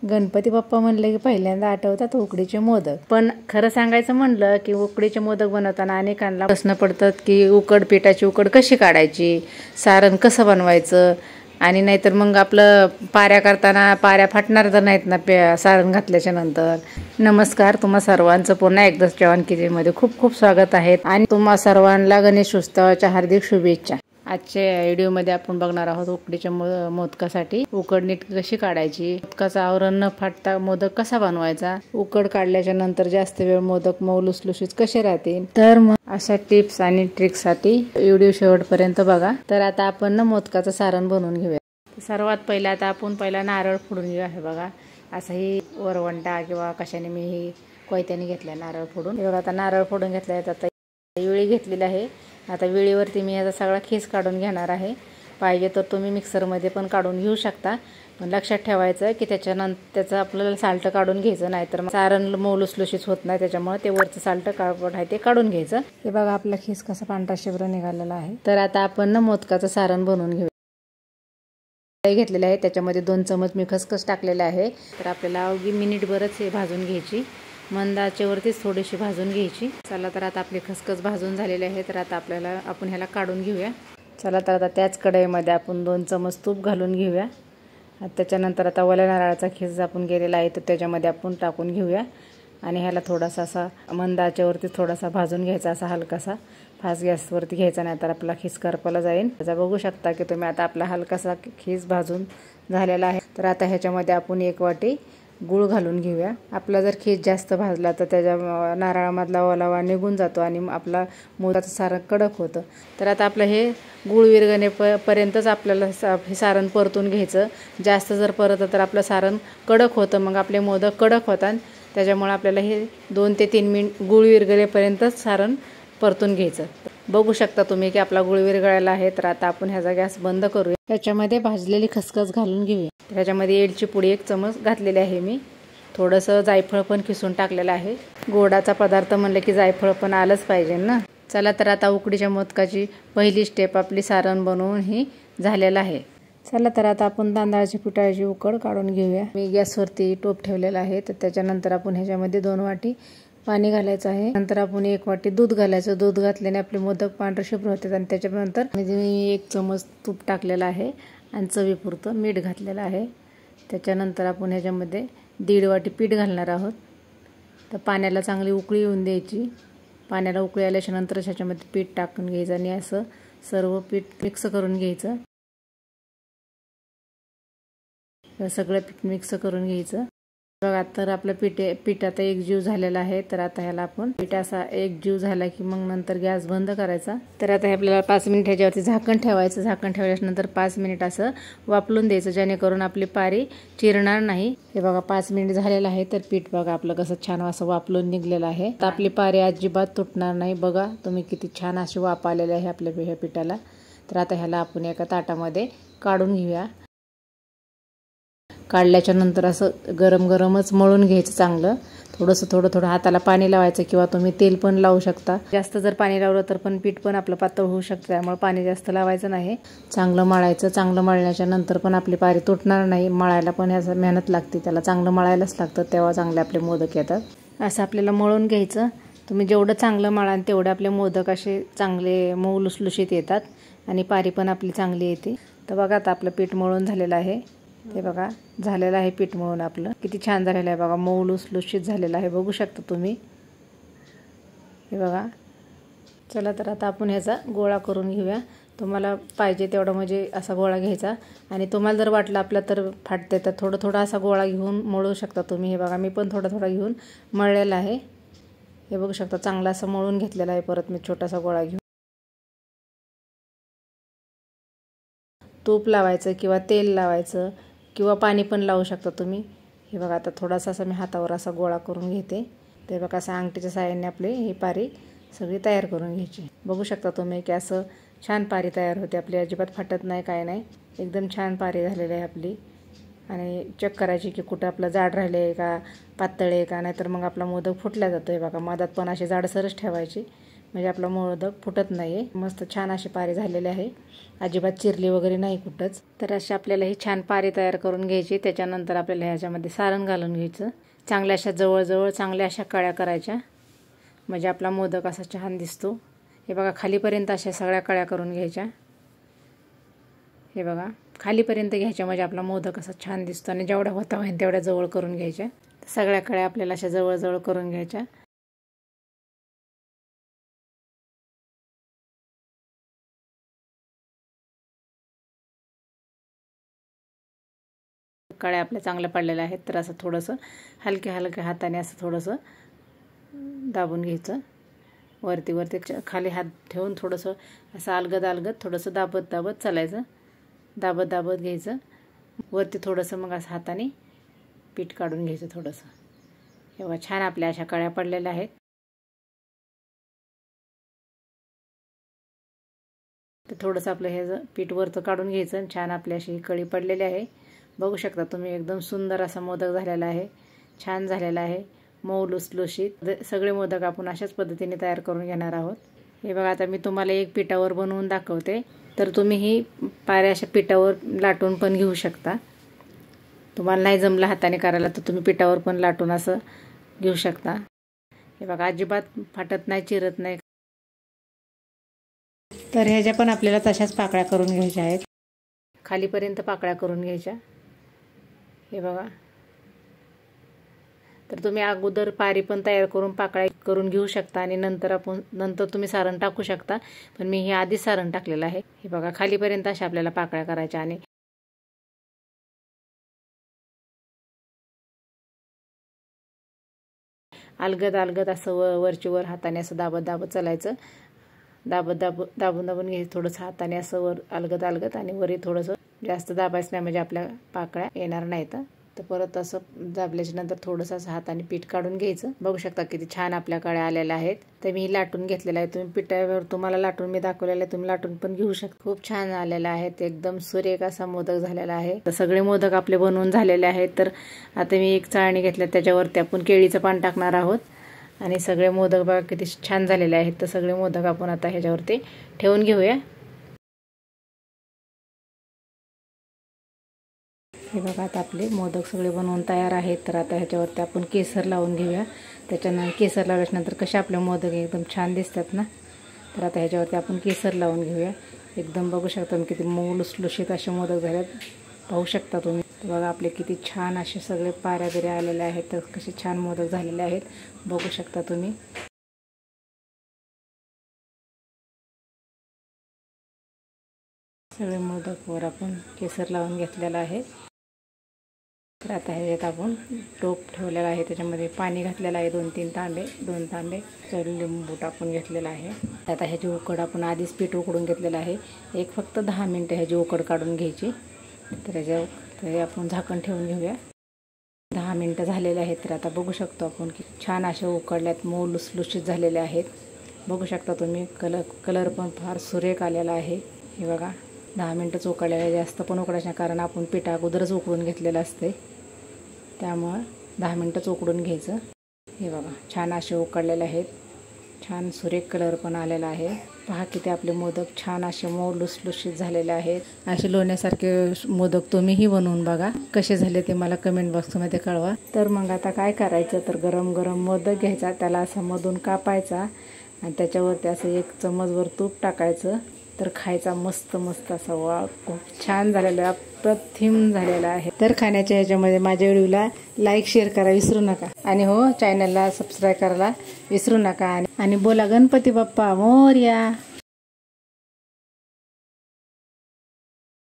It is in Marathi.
गणपती बाप्पा म्हणले की पहिल्यांदा आठवतात उकडीचे मोदक। पण खरं सांगायचं म्हणलं की उकडीचे मोदक बनवताना अनेकांना प्रश्न पडतात की पिठाची उकड कशी काढायची, सारण कसं बनवायचं, आणि नाहीतर मग आपलं पाऱ्या करताना पाऱ्या फाटणार तर नाहीत ना सारण घातल्याच्या नंतर। नमस्कार, तुम्हा सर्वांचं पुन्हा एकदा चव्हाण किचनमध्ये खूप खूप स्वागत आहे आणि तुम्हा सर्वांना गणेश उत्सवाच्या हार्दिक शुभेच्छा। आजच्या व्हिडिओमध्ये आपण बघणार आहोत उकडीच्या मोदकासाठी उकड नीट कशी काढायची, मोदकाचं आवरण न फाटता मोदक कसा बनवायचा, उकड काढल्याच्या नंतर जास्त वेळ मोदक मऊ लुसलुशीत कसे राहतील। तर मग अशा टिप्स आणि ट्रिक्ससाठी व्हिडिओ शेवटपर्यंत बघा। तर आता आपण मोदकाचं सारण बनवून घेऊया। सर्वात पहिला आता आपण नारळ फोडून घेऊया। हे बघा, असं ही वरवंटा किंवा कशाने मी ही कोयत्याने घेतलाय नारळ फोडून। हे बघा, आता नारळ फोडून घेतलाय। आता विळी घेतलेली आहे। आता विळीवरती मी याचा सगळा खीस काढून घेणार आहे। पाहिजे तर तुम्ही मिक्सरमध्ये पण काढून घेऊ शकता, पण लक्षात ठेवायचं की त्याचं आपल्याला साल्ट काढून घ्यायचं, नाहीतर मग सारण मऊ लुसलुशीत होत नाही। त्याच्यामुळे ते वरचं साल्ट आहे ते काढून घ्यायचं। हे बघा, आपला खीस कसा पांढरा शुभ्र निघालेला आहे। तर आता आपण मोदकाचं सारण बनवून घेऊ। घेतलेले आहे, त्याच्यामध्ये 2 चमच मी खसखस टाकलेले आहे। तर आपल्याला अवघी मिनिटभरच हे भाजून घ्यायची, मंद आचेवरतीच थोडीशी भाजून घ्यायची। चला, तर आता आपली खसखस भाजून झालेली आहे। तर आता आपण ह्याला काढून घेऊया। चला, तर आता त्याच कढईमध्ये आपण 2 चमच तूप घालून घेऊया। त्याच्यानंतर आता ओल्या नारळाचा खीस आपण केलेला आहे तर त्याच्यामध्ये आपण टाकून घेऊया आणि ह्याला थोडासा असा मंद आचेवरती थोडासा भाजून घ्यायचा, असा हलकासा। फास्ट गॅसवरती घ्यायचा, नाही तर आपला खीस करपला जाईल। त्याचा बघू शकता की तुम्ही आता आपला हलकासा खीस भाजून झालेला आहे। तर आता ह्याच्यामध्ये आपण 1 वाटी गूळ घालून घेऊया। आपला जर खीस जास्त भाजला तर त्याच्या नारळामधला ओलावा निघून जातो आणि आपला मोदकाचं सारण कडक होतं। तर आता आपलं हे गूळ विरघळेपर्यंतच आपल्याला हे सारण परतून घ्यायचं। जास्त जर परतलं तर आपलं सारण कडक होतं, मग आपले मोदक कडक होतात। त्याच्यामुळे आपल्याला हे 2 ते 3 मिनिट गूळ विरघळेपर्यंतच सारण परतून घ्यायचं। बघू शकता तुम्ही की आपला गूळ विरघळायला आहे। तर आता आपण ह्याचा गॅस बंद करूया। त्याच्यामध्ये भाजलेली खसखस घालून घेऊया। त्याच्यामध्ये वेलची पुडी 1 चमच घातलेली आहे मी। थोडंसं जायफळ पण किसून टाकलेलं आहे। गोडाचा पदार्थ म्हणलं की जायफळ पण आलंच पाहिजे ना। चला, तर आता उकडीच्या मोदकाची पहिली स्टेप आपली सारण बनवून ही झालेलं आहे। चला, तर आता आपण तांदळाच्या पिठाची उकड काढून घेऊया। मी गॅसवरती टोप ठेवलेला आहे। तर त्याच्यानंतर आपण ह्याच्यामध्ये 2 वाटी पाणी घालायचं आहे। नंतर आपण 1 वाटी दूध घालायचं। दूध घातल्याने आपले मोदक पांढरे शुभ्र होतात। आणि त्याच्यानंतर मी 1 चमच तूप टाकलेला आहे आणि चवीपुरतं मीठ घातलेलं आहे। त्याच्यानंतर आपण ह्याच्यामध्ये 1.5 वाटी पीठ घालणार आहोत। तर पाण्याला चांगली उकळी येऊन द्यायची। पाण्याला उकळी आल्याच्या नंतर ह्याच्यामध्ये पीठ टाकून घ्यायचं आणि असं सर्व पीठ मिक्स करून घ्यायचं। सगळं पीठ मिक्स करून घ्यायचं। बघा, तर आपलं पीठ आता एकजीव झालेलं आहे। तर आता ह्याला आपण पीठ असा एकजीव झाला की मग नंतर गॅस बंद करायचा। तर आता हे आपल्याला 5 मिनिट ह्याच्यावरती झाकण ठेवायचं। झाकण ठेवल्यानंतर 5 मिनिट असं वाफलून द्यायचं, जेणेकरून आपली पारी चिरणार नाही। हे बघा, 5 मिनिट झालेलं आहे। तर पीठ बघा आपलं कसं छान असं वाफलून निघलेलं आहे। तर आपली पारी अजिबात तुटणार नाही। बघा तुम्ही किती छान अशी वाफ आलेली आहे आपल्या ह्या पिठाला। तर आता ह्याला आपण एका ताटामध्ये काढून घेऊया। काढल्याच्या नंतर असं गरम गरमच मळून घ्यायचं चांगलं। थोडं हाताला पाणी लावायचं किंवा तुम्ही तेल पण लावू शकता। जास्त जर पाणी लावलं तर पण पीठ पण आपलं पातळ होऊ शकतं, त्यामुळे पाणी जास्त लावायचं नाही। चांगलं मळायचं। चांगलं मळल्याच्या नंतर पण आपली पारी तुटणार नाही। मळायला पण ह्याचं मेहनत लागते, त्याला चांगलं मळायलाच लागतं, तेव्हा चांगले आपले मोदक येतात। असं आपल्याला मळून घ्यायचं। तुम्ही जेवढं चांगलं मळाल तेवढे आपले मोदक असे चांगले मऊ लुसलुशीत येतात आणि पारी पण आपली चांगली येते। तर बघा, आता आपलं पीठ मळून झालेलं आहे। ते बघा, झालेलं आहे पीठ मळून आपलं। किती छान झालेलं आहे बघा, मऊ लुसलुशीत झालेलं आहे, बघू शकता तुम्ही। हे बघा। चला, तर आता आपण ह्याचा गोळा करून घेऊया। तुम्हाला पाहिजे तेवढा म्हणजे असा गोळा घ्यायचा आणि तुम्हाला जर वाटलं आपलं तर फाटते तर थोडं असा गोळा घेऊन मळू शकता तुम्ही। हे बघा, मी पण थोडा घेऊन मळलेला आहे। हे बघू शकता, चांगला असं मळून घेतलेला आहे। परत मी छोटासा गोळा घेऊन तूप लावायचं किंवा तेल लावायचं किंवा पाणी पण लावू शकता तुम्ही। हे बघा, आता थोडासा असं मी हातावर असा गोळा करून घेते। ते बघा, असं अंगठीच्या साहाय्याने आपली ही पारी सगळी तयार करून घ्यायची। बघू शकता तुम्ही की असं छान पारी तयार होते आपली, अजिबात फाटत नाही, काय नाही, एकदम छान पारी झालेली आहे आपली। आणि चेक करायची की कुठं आपलं जाड राहिले आहे का, पातळ आहे का, नाहीतर मग आपला मोदक फुटला जातो। हे बघा, मधात पण अशी जाडसरच ठेवायची, म्हणजे आपला मोदक फुटत नाही. मस्त छान अशी पारी झालेली आहे, अजिबात चिरली वगैरे नाही कुठंच. तर अशी आपल्याला ही छान पारी तयार करून घ्यायची. त्याच्यानंतर आपल्याला ह्याच्यामध्ये सारण घालून घ्यायचं. चांगल्या अशा जवळजवळ चांगल्या अशा कळ्या करायच्या, म्हणजे आपला मोदक असा छान दिसतो. हे बघा, खालीपर्यंत अशा सगळ्या कळ्या करून घ्यायच्या. हे बघा, खालीपर्यंत घ्यायच्या म्हणजे आपला मोदक असा छान दिसतो. आणि जेवढा होता होईल तेवढ्या जवळ करून घ्यायच्या. सगळ्या कळ्या आपल्याला अशा जवळजवळ करून घ्यायच्या. कळ्या आपल्या चांगल्या पडलेल्या आहेत. तर असं थोडंसं हलक्या हलक्या हाताने असं थोडंसं दाबून घ्यायचं. वरती वरती खाली हात ठेवून थोडंसं असं अलगद थोडंसं दाबत दाबत चालायचं. दाबत दाबत घ्यायचं. वरती थोडंसं मग असं हाताने पीठ काढून घ्यायचं थोडंसं. एवढा छान आपल्या अशा कळ्या पडलेल्या आहेत. तर थोडंसं आपलं हे पीठ वरचं काढून घ्यायचं आणि छान आपली अशी कळी पडलेली आहे. बघू शकता तुम्ही, एकदम सुंदर असा मोदक झालेला आहे, छान झालेला आहे, मऊ लुसलुशीत. सगळे मोदक आपण अशाच पद्धतीने तयार करून घेणार आहोत. हे बघा, आता मी तुम्हाला एक पिठावर बनवून दाखवते. तर तुम्ही ही पाऱ्या अशा पिठावर लाटून पण घेऊ शकता. तुम्हाला नाही जमलं हाताने करायला तर तुम्ही पिठावर पण लाटून असं घेऊ शकता. हे बघा, अजिबात फाटत नाही, चिरत नाही. तर ह्याच्या पण आपल्याला तशाच पाकळ्या करून घ्यायच्या आहेत. खालीपर्यंत पाकळ्या करून घ्यायच्या. हे बघा, तर तुम्ही अगोदर पारी पण तयार करून पाकळ्या करून घेऊ शकता आणि नंतर तुम्ही सारण टाकू शकता. पण मी हे आधीच सारण टाकलेलं आहे. हे बघा, खालीपर्यंत अशा आपल्याला पाकळ्या करायच्या आणि अलगद असं वरची वर हाताने असं दाबत दाबत चालायचं. दाबून घ्यायचं थोडंसं हाताने असं वर अलगद आणि वरी थोडंसं जास्त दाबायचं नाही, म्हणजे आपल्या पाकळ्या येणार नाहीत. तर परत असं दाबल्याच्या नंतर थोडंसं असं हाताने पीठ काढून घ्यायचं. बघू शकता किती छान आपल्या कळ्या आलेल्या आहेत. तर मी लाटून घेतलेलं आहे. तुम्ही पिठावर तुम्हाला लाटून मी दाखवलेलं आहे, तुम्ही लाटून पण घेऊ शकता. खूप छान आलेला आहे. एकदम सुरेख असा मोदक झालेला आहे. तर सगळे मोदक आपले बनवून झालेले आहेत. तर आता मी एक चाळणी घेतल्या, त्याच्यावरती आपण केळीचं पान टाकणार आहोत. आणि सगळे मोदक बघा किती छान झालेले आहेत. तर सगळे मोदक आपण आता ह्याच्यावरती ठेवून घेऊया. हे बघा, आता आपले मोदक सगळे बनवून तयार आहेत. तर आता ह्याच्यावरती आपण केसर लावून घेऊया. त्याच्यानंतर केसर लावल्यानंतर कसे आपले मोदक एकदम छान दिसतात ना. तर आता ह्याच्यावरती आपण केसर लावून घेऊया. एकदम बघू शकता तुम्ही किती मऊ लुसलुशीत असे मोदक झालेत. पाहू शकता तुम्ही. बघा, आपले किती छान असे सगळे पाऱ्या बिऱ्या आलेले आहेत. तर कसे छान मोदक झालेले आहेत, बघू शकता तुम्ही. सगळे मोदकवर आपण केसर लावून घेतलेला आहे. तर आता ह्याच्यात आपण टोप ठेवलेला आहे, त्याच्यामध्ये पाणी घातलेलं आहे 2 तांबे लिंबू टाकून घेतलेला आहे. आता ह्याची उकड आपण आधीच पीठ उकडून घेतलेलं आहे. फक्त 10 मिनटं ह्याची उकड काढून घ्यायची. तर आपण झाकण ठेवून घेऊया. 10 मिनटं झालेले आहेत. तर आता बघू शकतो आपण की छान अशा उकडल्यात, मऊ लुसलुशीत झालेले आहेत. बघू शकता तुम्ही, कलर पण फार सुरेख आलेला आहे. हे बघा, 10 मिनटंच उकडलेलं आहे. जास्त पण उकडायचं नाही, कारण आपण पीठ अगोदरच उकडून घेतलेलं असते, त्यामुळं 10 मिनटंच उकडून घ्यायचं. हे बघा, छान असे उकडलेले आहेत. छान सुरेख कलर पण आलेला आहे. पहा किती आपले मोदक छान असे मऊ लुसलुशीत झालेले आहेत. असे लोण्यासारखे मोदक तुम्हीही बनवून बघा. कसे झाले ते मला कमेंट बॉक्समध्ये कळवा. तर मग आता काय करायचं, तर गरम गरम मोदक घ्यायचा, त्याला असं मधून कापायचा आणि त्याच्यावरती असं 1 चमचभर तूप टाकायचं. तर खायचा मस्त असा. वा, खूप छान झालेला, अप्रतिम झालेला आहे. तर खाण्याच्या ह्याच्यामध्ये माझ्या व्हिडिओला लाईक शेअर करा विसरू नका. आणि हो, चॅनलला सबस्क्राईब करायला विसरू नका. आणि बोला गणपती बाप्पा मोरया.